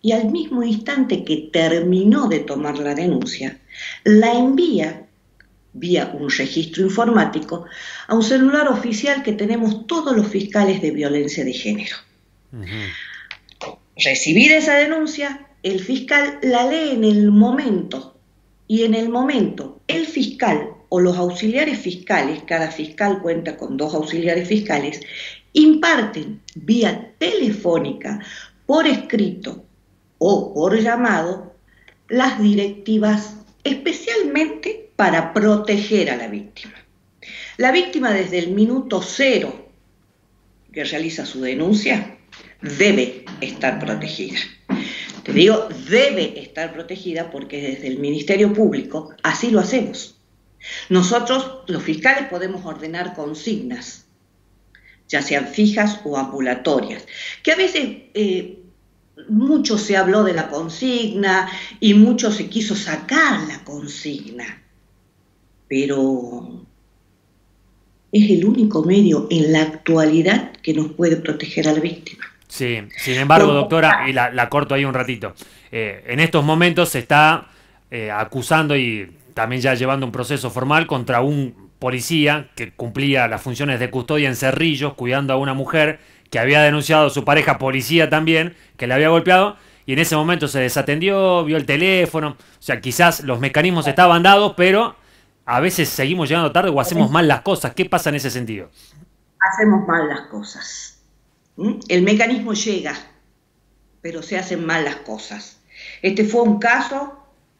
y al mismo instante que terminó de tomar la denuncia, la envía vía un registro informático a un celular oficial que tenemos todos los fiscales de violencia de género. Recibida esa denuncia, el fiscal la lee en el momento, y en el momento el fiscal o los auxiliares fiscales, cada fiscal cuenta con 2 auxiliares fiscales, imparten vía telefónica, por escrito o por llamado, las directivas especialmente para proteger a la víctima. La víctima desde el minuto 0 que realiza su denuncia debe estar protegida. Te digo, debe estar protegida porque desde el Ministerio Público así lo hacemos. Nosotros, los fiscales, podemos ordenar consignas, ya sean fijas o ambulatorias, que a veces mucho se habló de la consigna y mucho se quiso sacar la consigna, pero es el único medio en la actualidad que nos puede proteger a la víctima. Sí, sin embargo, doctora, y la corto ahí un ratito, en estos momentos se está acusando y también ya llevando un proceso formal contra un policía que cumplía las funciones de custodia en Cerrillos, cuidando a una mujer que había denunciado a su pareja policía también, que le había golpeado, y en ese momento se desatendió, vio el teléfono, o sea, quizás los mecanismos estaban dados, pero a veces seguimos llegando tarde o hacemos mal las cosas. ¿Qué pasa en ese sentido? Hacemos mal las cosas. El mecanismo llega, pero se hacen mal las cosas. Este fue un caso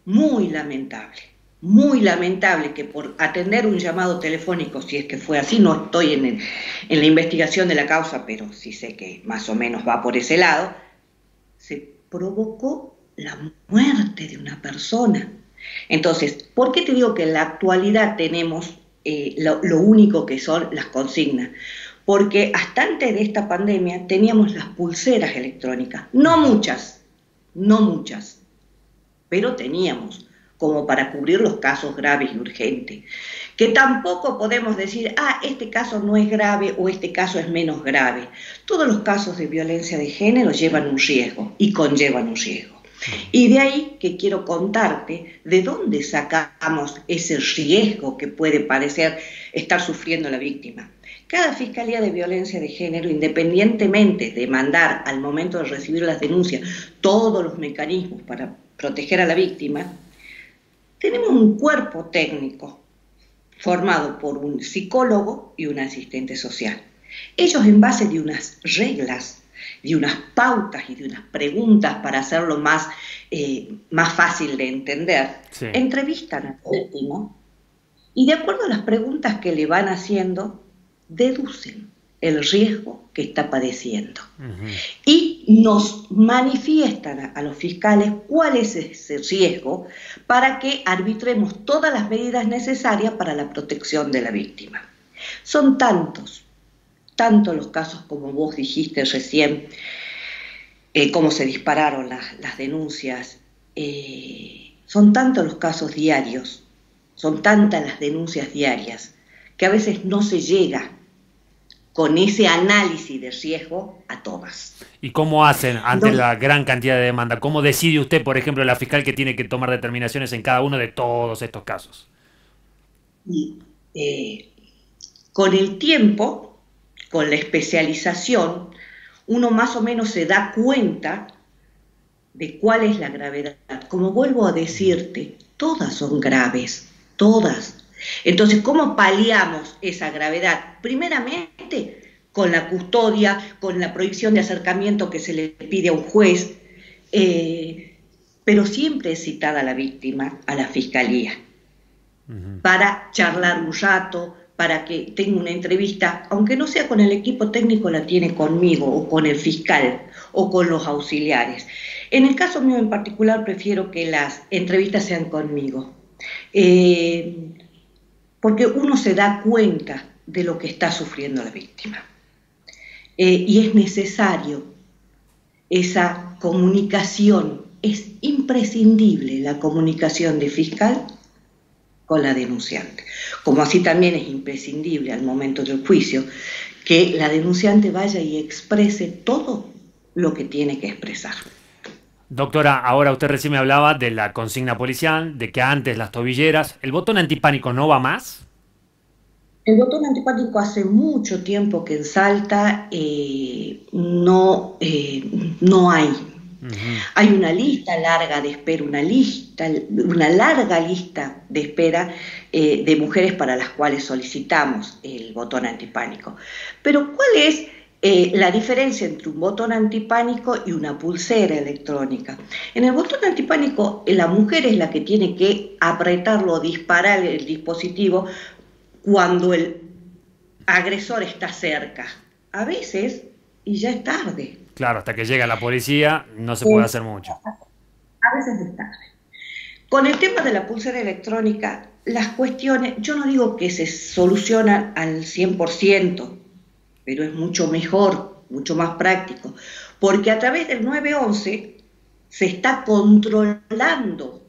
muy lamentable que por atender un llamado telefónico, si es que fue así, no estoy en la investigación de la causa, pero sí sé que más o menos va por ese lado, se provocó la muerte de una persona. Entonces, ¿por qué te digo que en la actualidad tenemos lo único que son las consignas? Porque hasta antes de esta pandemia teníamos las pulseras electrónicas, no muchas, pero teníamos, como para cubrir los casos graves y urgentes, que tampoco podemos decir, este caso no es grave o este caso es menos grave. Todos los casos de violencia de género llevan un riesgo y conllevan un riesgo. Y de ahí que quiero contarte de dónde sacamos ese riesgo que puede parecer estar sufriendo la víctima. Cada Fiscalía de Violencia de Género, independientemente de mandar al momento de recibir las denuncias todos los mecanismos para proteger a la víctima, tenemos un cuerpo técnico formado por un psicólogo y un asistente social. Ellos, en base de unas reglas, de unas pautas y de unas preguntas para hacerlo más fácil de entender, sí, entrevistan al víctima y de acuerdo a las preguntas que le van haciendo, deducen el riesgo que está padeciendo. Y nos manifiestan a los fiscales cuál es ese riesgo para que arbitremos todas las medidas necesarias para la protección de la víctima. Son tantos los casos como vos dijiste recién, cómo se dispararon las denuncias. Son tantos los casos diarios, son tantas las denuncias diarias, que a veces no se llega con ese análisis de riesgo a todas. ¿Y cómo hacen ante la gran cantidad de demanda? ¿Cómo decide usted, por ejemplo, la fiscal que tiene que tomar determinaciones en cada uno de todos estos casos? Con el tiempo, con la especialización, uno más o menos se da cuenta de cuál es la gravedad. Como vuelvo a decirte, todas son graves, todas. Entonces, ¿cómo paliamos esa gravedad? Primeramente, con la custodia, con la prohibición de acercamiento que se le pide a un juez, pero siempre es citada la víctima a la fiscalía para charlar un rato, para que tenga una entrevista, aunque no sea con el equipo técnico, la tiene conmigo, o con el fiscal, o con los auxiliares. En el caso mío en particular, prefiero que las entrevistas sean conmigo, porque uno se da cuenta de lo que está sufriendo la víctima. Y es necesario esa comunicación, es imprescindible la comunicación de fiscal con la denunciante. Como así también es imprescindible al momento del juicio que la denunciante vaya y exprese todo lo que tiene que expresar. Doctora, ahora usted recién me hablaba de la consigna policial, de que antes las tobilleras, ¿el botón antipánico no va más? El botón antipánico hace mucho tiempo que en Salta no hay. Hay una lista larga de espera, una larga lista de espera de mujeres para las cuales solicitamos el botón antipánico. Pero ¿cuál es la diferencia entre un botón antipánico y una pulsera electrónica? En el botón antipánico, la mujer es la que tiene que apretarlo o disparar el dispositivo cuando el agresor está cerca. A veces, y ya es tarde. Claro, hasta que llega la policía no se puede hacer mucho. A veces es tarde. Con el tema de la pulsera electrónica, las cuestiones, yo no digo que se solucionan al 100%, pero es mucho mejor, mucho más práctico, porque a través del 911 se está controlando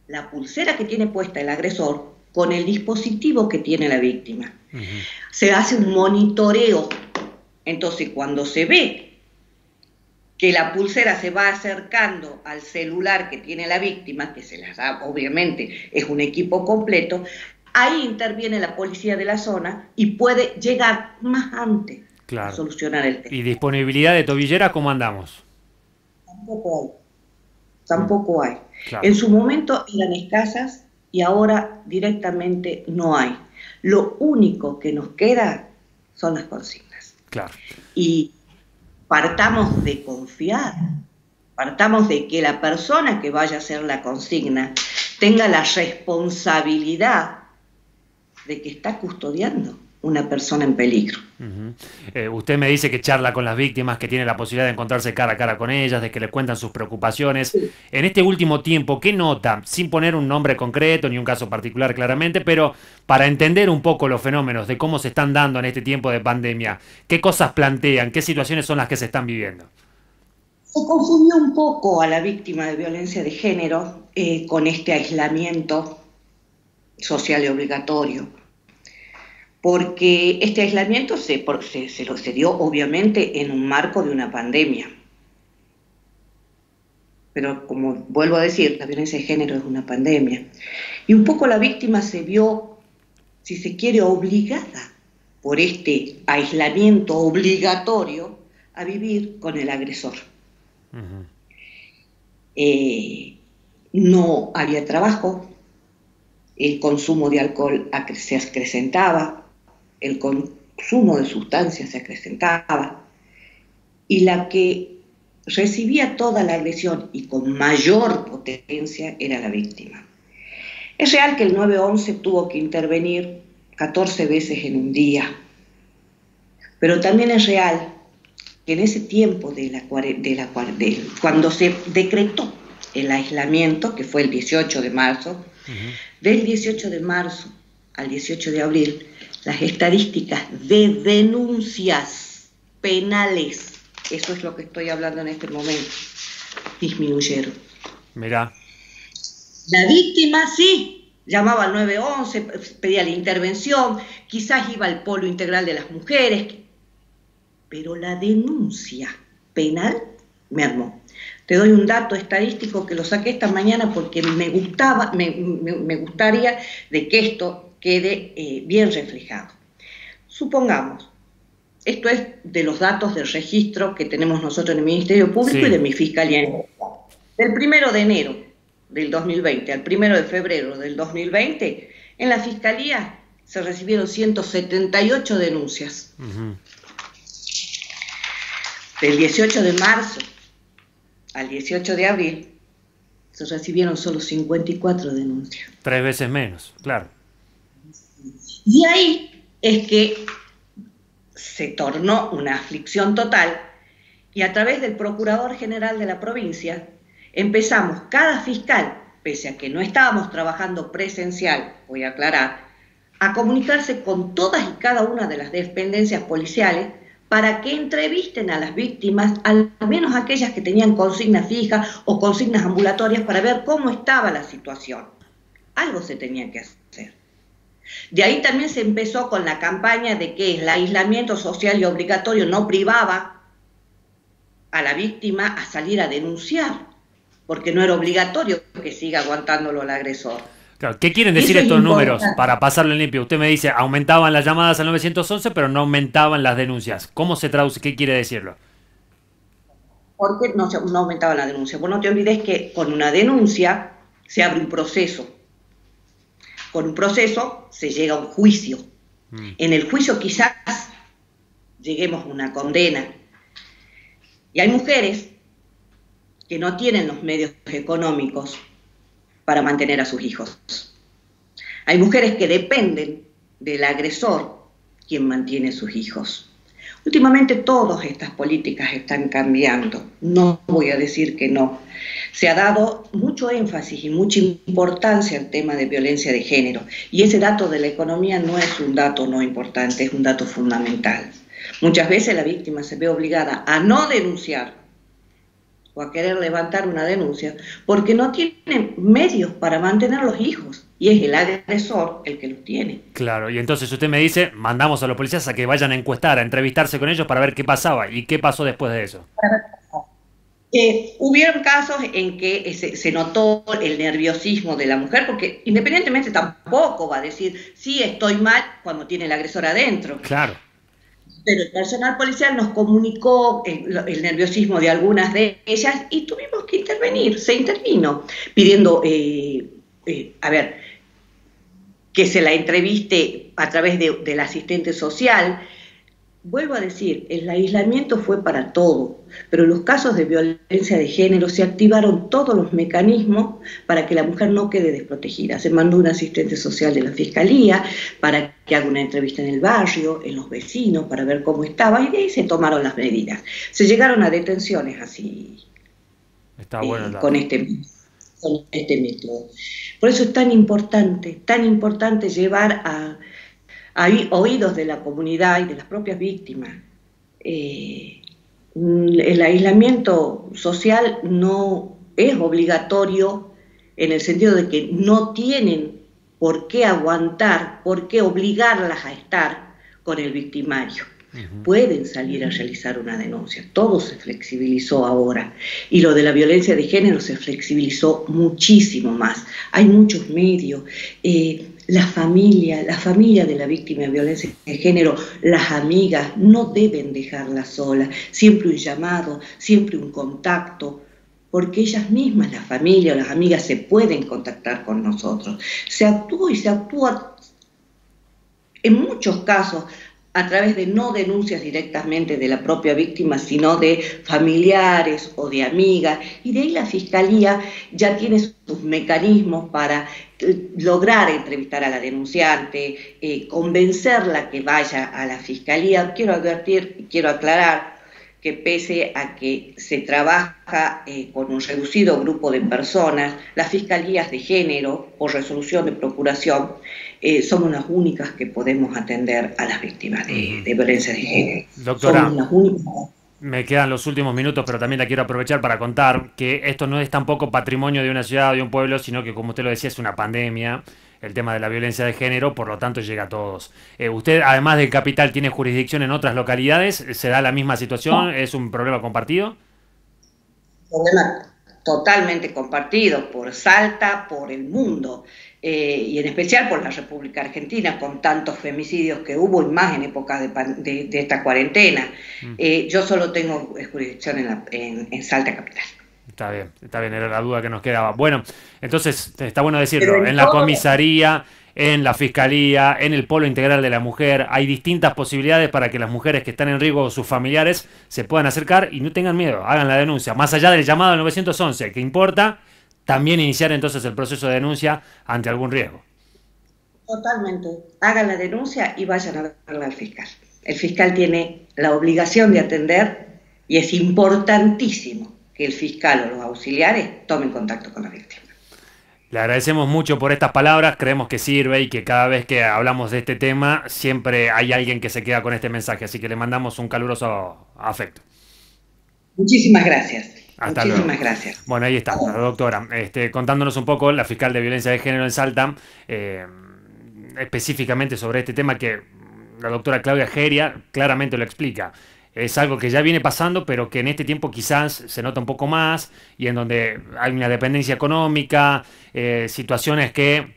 la pulsera que tiene puesta el agresor con el dispositivo que tiene la víctima. Se hace un monitoreo. Entonces, cuando se ve que la pulsera se va acercando al celular que tiene la víctima, que se las da, obviamente, es un equipo completo, ahí interviene la policía de la zona y puede llegar más antes a solucionar el tema. ¿Y disponibilidad de tobillera cómo andamos? Tampoco hay. Claro. En su momento eran escasas y ahora directamente no hay. Lo único que nos queda son las consignas. Claro. Y partamos de confiar, partamos de que la persona que vaya a hacer la consigna tenga la responsabilidad de que está custodiando una persona en peligro. Usted me dice que charla con las víctimas, que tiene la posibilidad de encontrarse cara a cara con ellas, de que le cuentan sus preocupaciones. Sí. En este último tiempo, ¿qué nota? Sin poner un nombre concreto ni un caso particular claramente, pero para entender un poco los fenómenos de cómo se están dando en este tiempo de pandemia, ¿qué cosas plantean? ¿Qué situaciones son las que se están viviendo? Se confundió un poco a la víctima de violencia de género con este aislamiento social y obligatorio, porque este aislamiento se dio obviamente en un marco de una pandemia. Pero como vuelvo a decir, la violencia de género es una pandemia. Y un poco la víctima se vio, si se quiere, obligada por este aislamiento obligatorio a vivir con el agresor. No había trabajo, el consumo de alcohol se acrecentaba, el consumo de sustancias se acrecentaba, y la que recibía toda la agresión y con mayor potencia era la víctima. Es real que el 911 tuvo que intervenir 14 veces en un día, pero también es real que en ese tiempo cuando se decretó el aislamiento, que fue el 18 de marzo, del 18 de marzo al 18 de abril, las estadísticas de denuncias penales Eso es lo que estoy hablando en este momento. Disminuyeron. Mirá. La víctima sí, llamaba al 911, pedía la intervención, quizás iba al polo integral de las mujeres, pero la denuncia penal mermó. Te doy un dato estadístico que lo saqué esta mañana porque me gustaría de que esto quede bien reflejado. Supongamos, esto es de los datos del registro que tenemos nosotros en el Ministerio Público y de mi Fiscalía. Del 1 de enero del 2020 al 1 de febrero del 2020, en la Fiscalía se recibieron 178 denuncias. Del 18 de marzo al 18 de abril se recibieron solo 54 denuncias. 3 veces menos, claro. Y ahí es que se tornó una aflicción total y a través del Procurador General de la provincia empezamos cada fiscal, pese a que no estábamos trabajando presencial, voy a aclarar, a comunicarse con todas y cada una de las dependencias policiales para que entrevisten a las víctimas, al menos aquellas que tenían consignas fijas o consignas ambulatorias, para ver cómo estaba la situación. Algo se tenía que hacer. De ahí también se empezó con la campaña de que el aislamiento social y obligatorio no privaba a la víctima a salir a denunciar, porque no era obligatorio que siga aguantándolo el agresor. Claro, ¿qué quieren decir estos números para pasarlo en limpio? Usted me dice, aumentaban las llamadas al 911, pero no aumentaban las denuncias. ¿Cómo se traduce? ¿Qué quiere decirlo? ¿Por qué no aumentaban las denuncias? Pues no te olvides que con una denuncia se abre un proceso. Con un proceso se llega a un juicio. En el juicio quizás lleguemos a una condena. Y hay mujeres que no tienen los medios económicos para mantener a sus hijos. Hay mujeres que dependen del agresor quien mantiene a sus hijos. Últimamente todas estas políticas están cambiando, no voy a decir que no. Se ha dado mucho énfasis y mucha importancia al tema de violencia de género, y ese dato de la economía no es un dato no importante, es un dato fundamental. Muchas veces la víctima se ve obligada a no denunciar o a querer levantar una denuncia porque no tiene medios para mantener a los hijos, y es el agresor el que los tiene. Claro, y entonces usted me dice, mandamos a los policías a que vayan a encuestar, a entrevistarse con ellos para ver qué pasaba. ¿Y qué pasó después de eso? Hubieron casos en que se notó el nerviosismo de la mujer, porque independientemente tampoco va a decir, sí, estoy mal, cuando tiene el agresor adentro. Claro. Pero el personal policial nos comunicó el nerviosismo de algunas de ellas y tuvimos que intervenir. Se intervino pidiendo, que se la entreviste a través del asistente social. Vuelvo a decir, el aislamiento fue para todo, pero en los casos de violencia de género se activaron todos los mecanismos para que la mujer no quede desprotegida. Se mandó un asistente social de la Fiscalía para que haga una entrevista en el barrio, en los vecinos, para ver cómo estaba, y de ahí se tomaron las medidas. Se llegaron a detenciones así, Está bueno con este método. Por eso es tan importante llevar a oídos de la comunidad y de las propias víctimas. El aislamiento social no es obligatorio en el sentido de que no tienen por qué aguantar, por qué obligarlas a estar con el victimario. Pueden salir a realizar una denuncia. Todo se flexibilizó ahora. Y lo de la violencia de género se flexibilizó muchísimo más. Hay muchos medios. La familia de la víctima de violencia de género, las amigas, no deben dejarla sola. Siempre un llamado, siempre un contacto, porque ellas mismas, la familia o las amigas, se pueden contactar con nosotros. Se actúa en muchos casos a través de no denuncias directamente de la propia víctima, sino de familiares o de amigas, y de ahí la Fiscalía ya tiene sus mecanismos para lograr entrevistar a la denunciante, convencerla que vaya a la Fiscalía. Quiero advertir y quiero aclarar que pese a que se trabaja con un reducido grupo de personas, las fiscalías de género o resolución de procuración somos las únicas que podemos atender a las víctimas de violencia de género. Doctora, somos las únicas Me quedan los últimos minutos, pero también la quiero aprovechar para contar que esto no es tampoco patrimonio de una ciudad o de un pueblo, sino que, como usted lo decía, es una pandemia, el tema de la violencia de género, por lo tanto llega a todos. ¿Usted, además del capital, tiene jurisdicción en otras localidades? ¿Se da la misma situación? ¿Es un problema compartido? Problema totalmente compartido por Salta, por el mundo, y en especial por la República Argentina, con tantos femicidios que hubo y más en época de esta cuarentena. Yo solo tengo jurisdicción en Salta Capital. Está bien, era la duda que nos quedaba. Bueno, entonces está bueno decirlo, en la comisaría, en la fiscalía, en el polo integral de la mujer, hay distintas posibilidades para que las mujeres que están en riesgo o sus familiares se puedan acercar y no tengan miedo, hagan la denuncia. Más allá del llamado al 911, que importa, también iniciar entonces el proceso de denuncia ante algún riesgo. Totalmente. Hagan la denuncia y vayan a verla al fiscal. El fiscal tiene la obligación de atender y es importantísimo que el fiscal o los auxiliares tomen contacto con la víctima. Le agradecemos mucho por estas palabras, creemos que sirve y que cada vez que hablamos de este tema siempre hay alguien que se queda con este mensaje, así que le mandamos un caluroso afecto. Muchísimas gracias. Muchísimas gracias. Bueno, ahí está, la doctora, contándonos un poco, la fiscal de violencia de género en Salta, específicamente sobre este tema que la doctora Claudia Geria claramente lo explica. Es algo que ya viene pasando, pero que en este tiempo quizás se nota un poco más y en donde hay una dependencia económica, situaciones que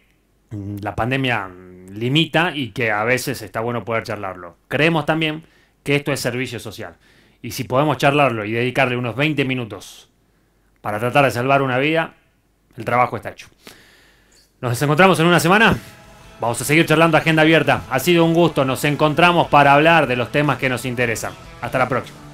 la pandemia limita y que a veces está bueno poder charlarlo. Creemos también que esto es servicio social. Y si podemos charlarlo y dedicarle unos 20 minutos para tratar de salvar una vida, el trabajo está hecho. Nos encontramos en una semana. Vamos a seguir charlando Agenda Abierta. Ha sido un gusto. Nos encontramos para hablar de los temas que nos interesan. Hasta la próxima.